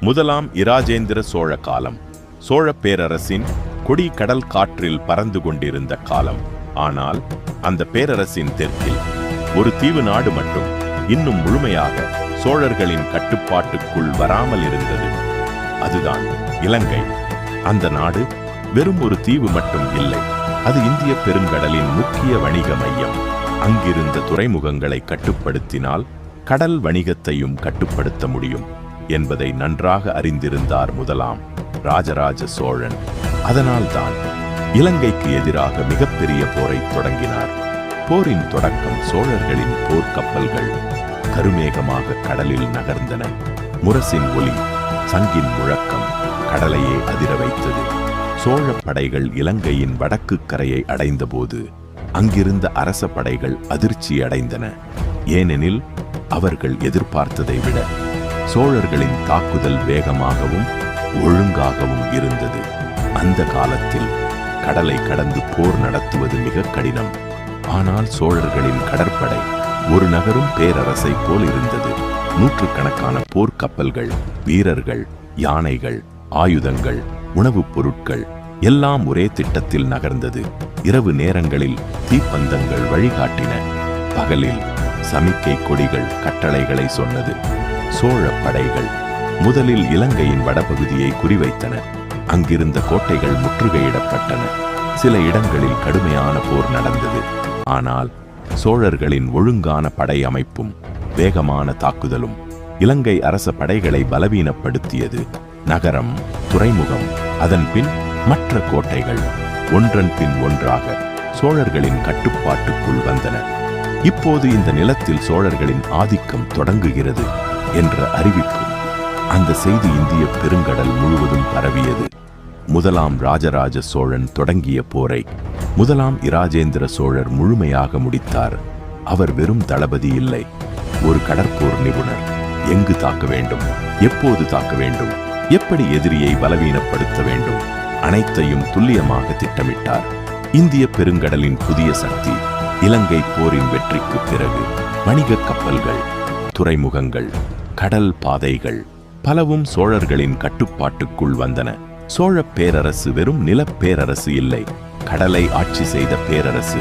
முதலாம் இராஜேந்திர சோழ காலம். சோழ பேரரசின் கொடி கடல் காற்றில் பறந்து கொண்டிருந்த காலம். ஆனால் அந்த பேரரசின் தெற்கில் ஒரு தீவு நாடு மட்டும் இன்னும் முழுமையாக சோழர்களின் கட்டுப்பாட்டுக்குள் வராமல் இருந்தது. அதுதான் இலங்கை. அந்த நாடு வெறும் ஒரு தீவு மட்டும் இல்லை, அது இந்திய பெருங்கடலின் முக்கிய வணிக மையம். அங்கிருந்த துறைமுகங்களை கட்டுப்படுத்தினால் கடல் வணிகத்தையும் கட்டுப்படுத்த முடியும் என்பதை நன்றாக அறிந்திருந்தார் முதலாம் ராஜராஜ சோழன். அதனால்தான் இலங்கைக்கு எதிராக மிகப்பெரிய போரை தொடங்கினார். போரின் தொடக்கம் சோழர்களின் போர்க்கப்பல்கள் கருமேகமாக கடலில் நகர்ந்தன. முரசின் ஒலி, சங்கின் முழக்கம் கடலையே அதிர வைத்தது. சோழ படைகள் இலங்கையின் வடக்கு கரையை அடைந்தபோது அங்கிருந்த அரச படைகள் அதிர்ச்சி அடைந்தன. ஏனெனில் அவர்கள் எதிர்பார்த்ததை விட சோழர்களின் தாக்குதல் வேகமாகவும் ஒழுங்காகவும் இருந்தது. அந்த காலத்தில் கடலை கடந்து போர் நடத்துவது மிக கடினம். ஆனால் சோழர்களின் கடற்படை ஒரு நகரும் பேரரசை போல் இருந்தது. நூற்றுக்கணக்கான போர்க்கப்பல்கள், வீரர்கள், யானைகள், ஆயுதங்கள், உணவுப் பொருட்கள் எல்லாம் ஒரே திட்டத்தில் நகர்ந்தது. இரவு நேரங்களில் தீப்பந்தங்கள் வழிகாட்டின. பகலில் சமிக்கை கொடிகள் கட்டளைகளை சொன்னது. சோழ படைகள் முதலில் இலங்கையின் வடபகுதியை குறிவைத்தன. அங்கிருந்த கோட்டைகள் முற்றுகையிடப்பட்டன. சில இடங்களில் கடுமையான போர் நடந்தது. ஆனால் சோழர்களின் ஒழுங்கான படை அமைப்பும் வேகமான தாக்குதலும் இலங்கை அரச படைகளை பலவீனப்படுத்தியது. நகரம், துறைமுகம், அதன் பின் மற்ற கோட்டைகள் ஒன்றன் பின் ஒன்றாக சோழர்களின் கட்டுப்பாட்டுக்குள் வந்தன. இப்போது இந்த நிலத்தில் சோழர்களின் ஆதிக்கம் தொடங்குகிறது என்ற அறிவிப்பு, அந்த செய்தி இந்திய பெருங்கடல் முழுவதும் பரவியது. முதலாம் ராஜராஜ சோழன் தொடங்கிய போரை முதலாம் இராஜேந்திர சோழர் முழுமையாக முடித்தார். அவர் வெறும் தளபதி இல்லை, ஒரு கடற்போர் நிபுணர். எங்கு தாக்க வேண்டும், எப்போது தாக்க வேண்டும், எப்படி எதிரியை பலவீனப்படுத்த வேண்டும், அனைத்தையும் துல்லியமாக திட்டமிட்டார். இந்திய பெருங்கடலின் புதிய சக்தி. இலங்கை போரின் வெற்றிக்கு பிறகு வணிக கப்பல்கள், துறைமுகங்கள், கடல் பாதைகள் பலவும் சோழர்களின் கட்டுப்பாட்டுக்குள் வந்தன. சோழ பேரரசு வெறும் நிலப்பேரரசு இல்லை, கடலை ஆட்சி செய்த பேரரசு.